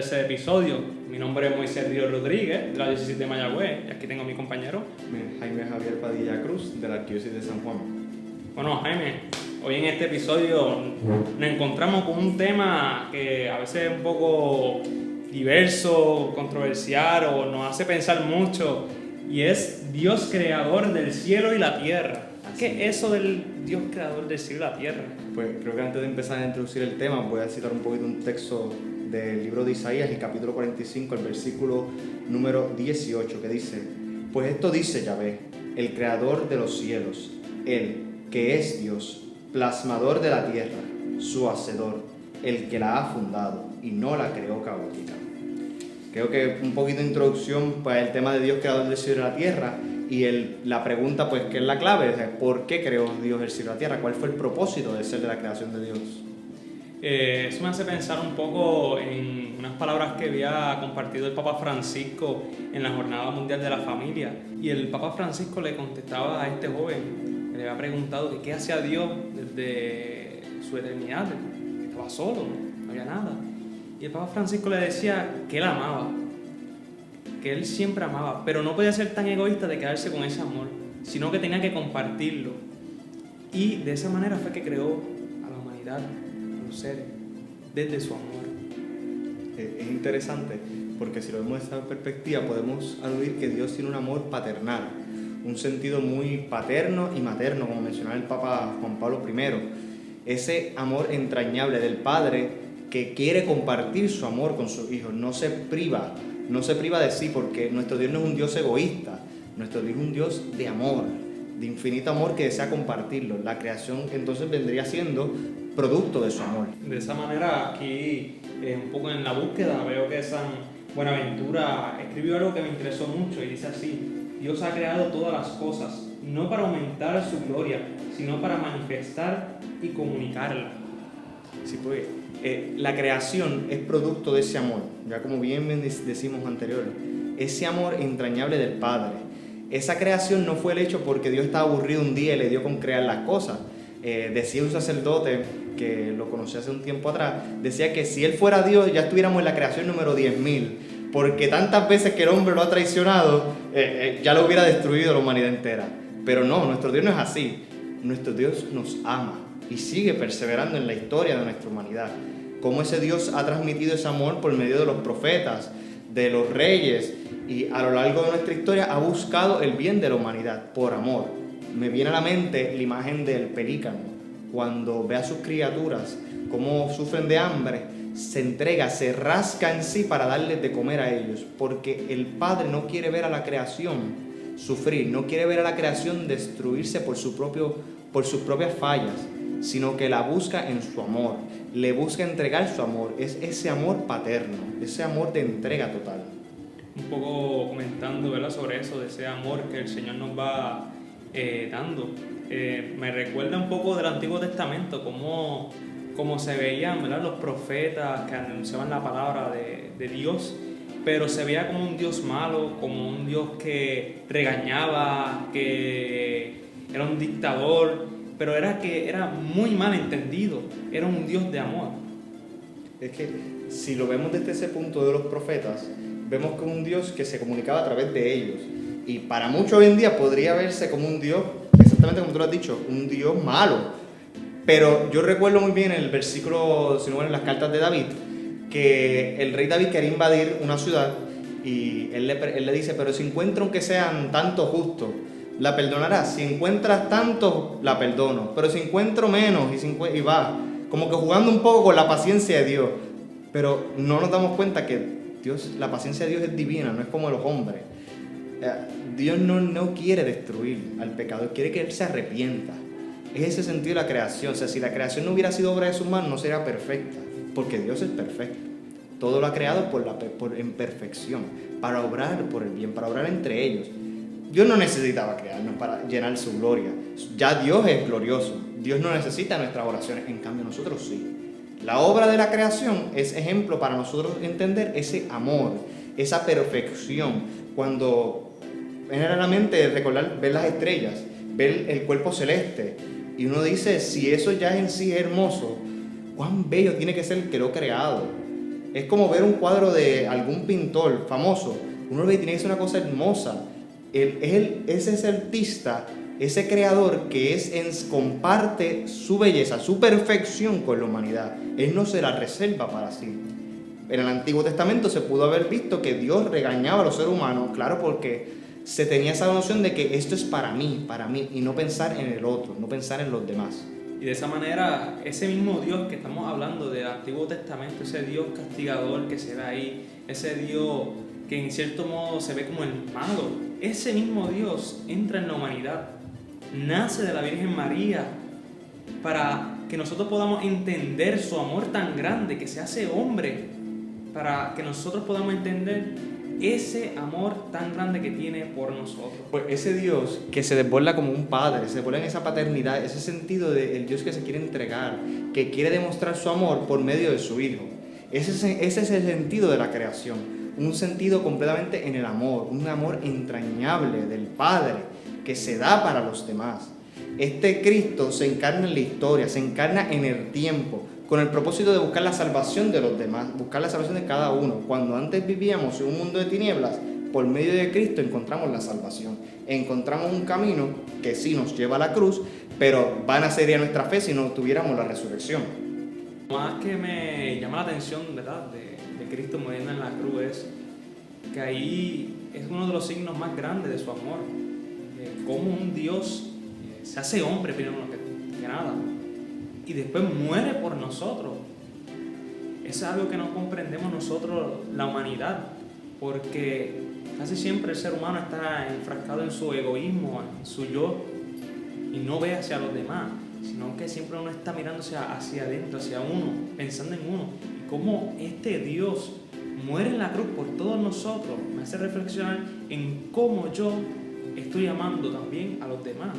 tercer episodio. Mi nombre es Moisés Río Rodríguez, de la diócesis de Mayagüez, y aquí tengo a mi compañero Jaime Javier Padilla Cruz, de la Arquidiócesis de San Juan. Bueno, Jaime, hoy en este episodio nos encontramos con un tema que a veces es un poco diverso, controversial o nos hace pensar mucho, y es Dios creador del cielo y la tierra. ¿Qué es eso del Dios creador del cielo y la tierra? Pues creo que antes de empezar a introducir el tema voy a citar un poquito un texto del libro de Isaías, el capítulo 45, el versículo número 18, que dice: Pues esto dice Yahvé, el creador de los cielos, Él que es Dios, plasmador de la tierra, su hacedor, el que la ha fundado y no la creó caótica. Creo que un poquito de introducción para el tema de Dios creador del cielo y la tierra, y la pregunta, pues, que es la clave, ¿por qué creó Dios el cielo y la tierra? ¿Cuál fue el propósito de ser de la creación de Dios? Eso me hace pensar un poco en unas palabras que había compartido el Papa Francisco en la Jornada Mundial de la Familia. Y el Papa Francisco le contestaba a este joven, que le había preguntado que qué hacía Dios desde su eternidad, que estaba solo, no había nada. Y el Papa Francisco le decía que él amaba, que él siempre amaba, pero no podía ser tan egoísta de quedarse con ese amor, sino que tenía que compartirlo. Y de esa manera fue que creó a la humanidad, a los seres, desde su amor. Es interesante porque si lo vemos desde esa perspectiva podemos aludir que Dios tiene un amor paternal, un sentido muy paterno y materno, como mencionaba el Papa Juan Pablo I. Ese amor entrañable del Padre que quiere compartir su amor con sus hijos, no se priva de sí, porque nuestro Dios no es un Dios egoísta, nuestro Dios es un Dios de amor, de infinito amor que desea compartirlo. La creación entonces vendría siendo producto de su amor. De esa manera, aquí, un poco en la búsqueda, veo que San Buenaventura escribió algo que me interesó mucho y dice así: Dios ha creado todas las cosas, no para aumentar su gloria, sino para manifestar y comunicarla. Sí, pues, la creación es producto de ese amor, ya como bien decimos anterior, ese amor entrañable del Padre. Esa creación no fue el hecho porque Dios estaba aburrido un día y le dio con crear las cosas. Decía un sacerdote que lo conocí hace un tiempo atrás, decía que si Él fuera Dios ya estuviéramos en la creación número 10.000, porque tantas veces que el hombre lo ha traicionado, ya lo hubiera destruido la humanidad entera. Pero no, nuestro Dios no es así. Nuestro Dios nos ama y sigue perseverando en la historia de nuestra humanidad. Cómo ese Dios ha transmitido ese amor por medio de los profetas, de los reyes, y a lo largo de nuestra historia ha buscado el bien de la humanidad por amor. Me viene a la mente la imagen del pelícano, cuando ve a sus criaturas cómo sufren de hambre, se entrega, se rasca en sí para darles de comer a ellos, porque el Padre no quiere ver a la creación sufrir, no quiere ver a la creación destruirse por sus propias fallas, sino que la busca en su amor, le busca entregar su amor. Es ese amor paterno, ese amor de entrega total. Un poco comentando, ¿verdad?, sobre eso, de ese amor que el Señor nos va dando. Me recuerda un poco del Antiguo Testamento, cómo se veían, ¿verdad?, los profetas que anunciaban la palabra de Dios, pero se veía como un Dios malo, como un Dios que regañaba, que era un dictador, pero era muy mal entendido, era un Dios de amor. Es que si lo vemos desde ese punto de los profetas, vemos como un Dios que se comunicaba a través de ellos, y para muchos hoy en día podría verse como un Dios, exactamente como tú lo has dicho, un Dios malo. Pero yo recuerdo muy bien el versículo, si no en las cartas de David, que el rey David quería invadir una ciudad y él le dice: pero si encuentro aunque sean tantos justos, la perdonarás. Si encuentras tantos, la perdono, pero si encuentro menos, y va como que jugando un poco con la paciencia de Dios. Pero no nos damos cuenta que la paciencia de Dios es divina, no es como los hombres. Dios no quiere destruir al pecador, quiere que él se arrepienta. Es ese sentido de la creación. O sea, si la creación no hubiera sido obra de sus manos, no sería perfecta, porque Dios es perfecto. Todo lo ha creado en perfección, para obrar por el bien, para obrar entre ellos. Dios no necesitaba crearnos para llenar su gloria. Ya Dios es glorioso. Dios no necesita nuestras oraciones, en cambio nosotros sí. La obra de la creación es ejemplo para nosotros entender ese amor, esa perfección. Cuando generalmente recordar, ver las estrellas, ver el cuerpo celeste, y uno dice, si eso ya en sí es hermoso, cuán bello tiene que ser el que lo ha creado. Es como ver un cuadro de algún pintor famoso. Uno ve que tiene que ser una cosa hermosa. Ese artista, ese creador comparte su belleza, su perfección con la humanidad. Él no se la reserva para sí. En el Antiguo Testamento se pudo haber visto que Dios regañaba a los seres humanos, claro, porque se tenía esa noción de que esto es para mí, y no pensar en el otro, no pensar en los demás. Y de esa manera, ese mismo Dios que estamos hablando del Antiguo Testamento, ese Dios castigador que se ve ahí, ese Dios que en cierto modo se ve como el malo, ese mismo Dios entra en la humanidad, nace de la Virgen María para que nosotros podamos entender su amor tan grande, que se hace hombre, para que nosotros podamos entender ese amor tan grande que tiene por nosotros. Pues ese Dios que se desborda como un padre, se desborda en esa paternidad, ese sentido del Dios que se quiere entregar, que quiere demostrar su amor por medio de su Hijo. Ese es el sentido de la creación, un sentido completamente en el amor, un amor entrañable del Padre que se da para los demás. Este Cristo se encarna en la historia, se encarna en el tiempo, con el propósito de buscar la salvación de los demás, buscar la salvación de cada uno. Cuando antes vivíamos en un mundo de tinieblas, por medio de Cristo encontramos la salvación. Encontramos un camino que sí nos lleva a la cruz, pero vana sería nuestra fe si no tuviéramos la resurrección. Lo más que me llama la atención, ¿verdad?, de Cristo muriendo en la cruz es que ahí es uno de los signos más grandes de su amor. Cómo un Dios se hace hombre primero que nada y después muere por nosotros. Es algo que no comprendemos nosotros, la humanidad, porque casi siempre el ser humano está enfrascado en su egoísmo, en su yo, y no ve hacia los demás, sino que siempre uno está mirándose hacia adentro, hacia uno, pensando en uno. Y cómo este Dios muere en la cruz por todos nosotros me hace reflexionar en cómo yo estoy amando también a los demás.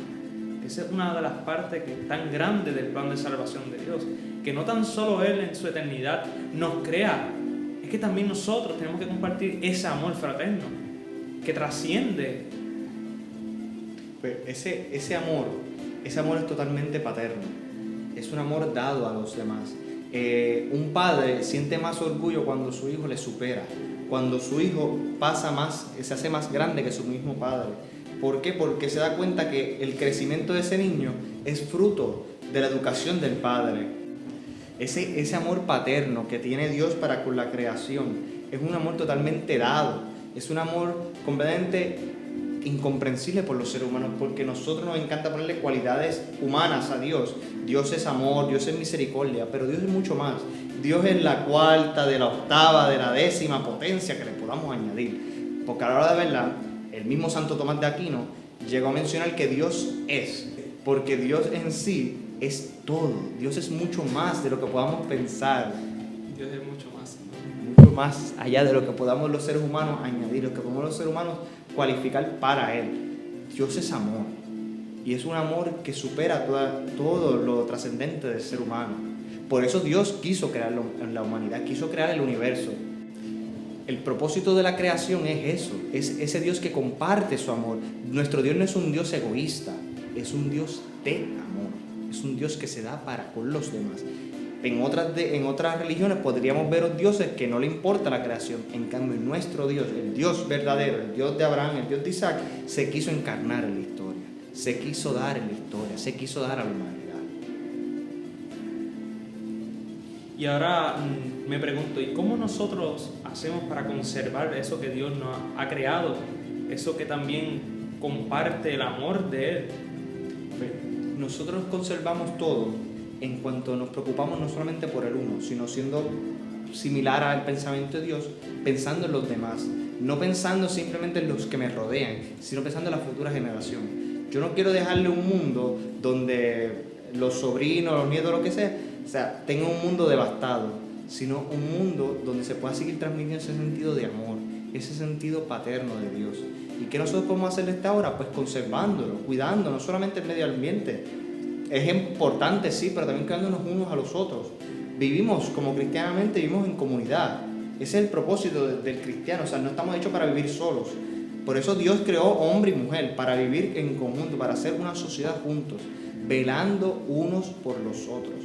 Esa es una de las partes que es tan grande del plan de salvación de Dios, que no tan solo Él en su eternidad nos crea, es que también nosotros tenemos que compartir ese amor fraterno que trasciende. Pues ese amor es totalmente paterno, es un amor dado a los demás. Un padre siente más orgullo cuando su hijo le supera, cuando su hijo se hace más grande que su mismo padre. ¿Por qué? Porque se da cuenta que el crecimiento de ese niño es fruto de la educación del padre. Ese amor paterno que tiene Dios para con la creación es un amor totalmente dado, es un amor completamente incomprensible por los seres humanos, porque a nosotros nos encanta ponerle cualidades humanas a Dios. Dios es amor, Dios es misericordia, pero Dios es mucho más. Dios es la cuarta, de la octava, de la décima potencia que le podamos añadir. Porque a la hora de verla, el mismo Santo Tomás de Aquino llegó a mencionar que Dios es, porque Dios en sí es todo. Dios es mucho más de lo que podamos pensar. Dios es mucho más. Mucho más allá de lo que podamos los seres humanos añadir, lo que podamos los seres humanos cualificar para Él. Dios es amor. Y es un amor que supera todo lo trascendente del ser humano. Por eso Dios quiso crear la humanidad, quiso crear el universo. El propósito de la creación es eso, es ese Dios que comparte su amor. Nuestro Dios no es un Dios egoísta, es un Dios de amor, es un Dios que se da para con los demás. En otras religiones podríamos ver dioses que no le importa la creación. En cambio, nuestro Dios, el Dios verdadero, el Dios de Abraham, el Dios de Isaac, se quiso encarnar en la historia, se quiso dar en la historia, se quiso dar a la humanidad. Y ahora me pregunto, ¿y cómo nosotros hacemos para conservar eso que Dios nos ha creado? Eso que también comparte el amor de Él. Nosotros conservamos todo en cuanto nos preocupamos no solamente por el uno, sino siendo similar al pensamiento de Dios, pensando en los demás, no pensando simplemente en los que me rodean, sino pensando en la futura generación. Yo no quiero dejarle un mundo donde los sobrinos, los nietos, lo que sea, tengan un mundo devastado, sino un mundo donde se pueda seguir transmitiendo ese sentido de amor, ese sentido paterno de Dios. ¿Y qué nosotros podemos hacer desde ahora? Pues conservándolo, cuidando, no solamente el medio ambiente. Es importante, sí, pero también cuidándonos unos a los otros. Vivimos como cristianamente, vivimos en comunidad. Ese es el propósito del cristiano, no estamos hechos para vivir solos. Por eso Dios creó hombre y mujer, para vivir en conjunto, para hacer una sociedad juntos, velando unos por los otros.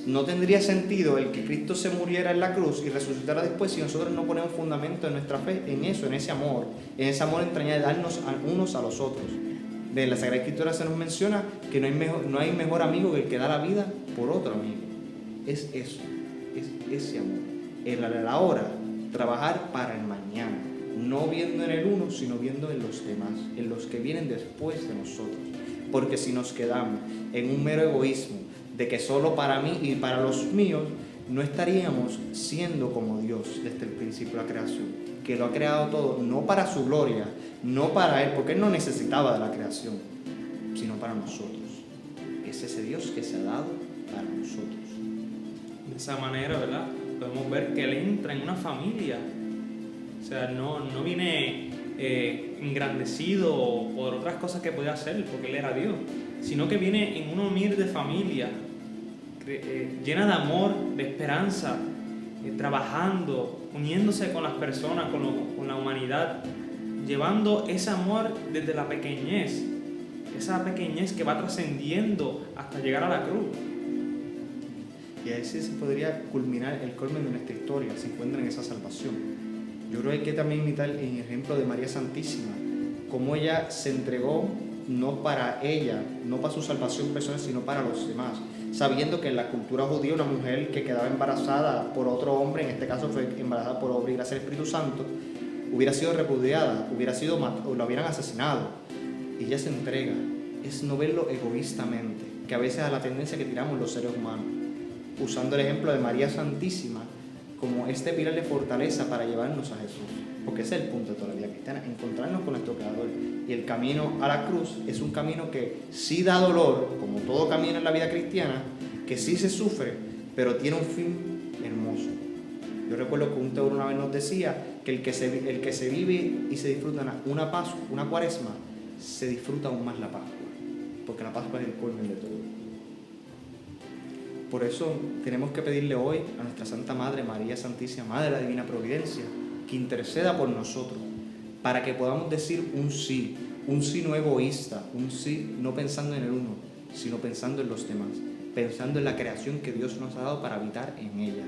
No tendría sentido el que Cristo se muriera en la cruz y resucitara después si nosotros no ponemos fundamento en nuestra fe, en eso, en ese amor entrañable de darnos unos a los otros. De la Sagrada Escritura se nos menciona que no hay mejor amigo que el que da la vida por otro amigo. Es eso, es ese amor. El a la hora, trabajar para el mañana, no viendo en el uno, sino viendo en los demás, en los que vienen después de nosotros. Porque si nos quedamos en un mero egoísmo, de que solo para mí y para los míos, no estaríamos siendo como Dios desde el principio de la creación, que lo ha creado todo, no para su gloria, no para Él, porque Él no necesitaba de la creación, sino para nosotros. Es ese Dios que se ha dado para nosotros. De esa manera, ¿verdad? Podemos ver que Él entra en una familia. O sea, no viene engrandecido por otras cosas que podía hacer, porque Él era Dios, sino que viene en una humilde familia, llena de amor, de esperanza, trabajando, uniéndose con las personas, con la humanidad, llevando ese amor desde la pequeñez, esa pequeñez que va trascendiendo hasta llegar a la cruz. Y así se podría culminar el culmen de nuestra historia, se encuentra en esa salvación. Yo creo que hay que también imitar el ejemplo de María Santísima, cómo ella se entregó no para ella, no para su salvación personal, sino para los demás, sabiendo que en la cultura judía una mujer que quedaba embarazada por otro hombre, en este caso fue embarazada por obra y gracia del Espíritu Santo, hubiera sido repudiada, o la hubieran asesinado. Y ella se entrega, es no verlo egoístamente, que a veces es la tendencia que tiramos los seres humanos, usando el ejemplo de María Santísima como este pilar de fortaleza para llevarnos a Jesús, porque ese es el punto de toda la vida cristiana, encontrarnos con nuestro Creador. Y el camino a la cruz es un camino que sí da dolor, como todo camino en la vida cristiana, que sí se sufre, pero tiene un fin hermoso. Yo recuerdo que un teólogo una vez nos decía que el que se vive y se disfruta una Pascua, una Cuaresma, se disfruta aún más la Pascua, porque la Pascua es el culmen de todo. Por eso tenemos que pedirle hoy a nuestra Santa Madre, María Santísima, Madre de la Divina Providencia, que interceda por nosotros, para que podamos decir un sí no egoísta, un sí no pensando en el uno, sino pensando en los demás, pensando en la creación que Dios nos ha dado para habitar en ella.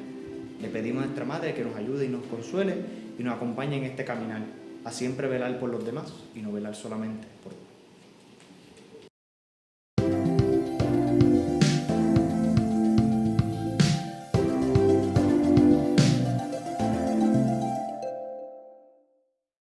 Le pedimos a nuestra Madre que nos ayude y nos consuele y nos acompañe en este caminar, a siempre velar por los demás y no velar solamente por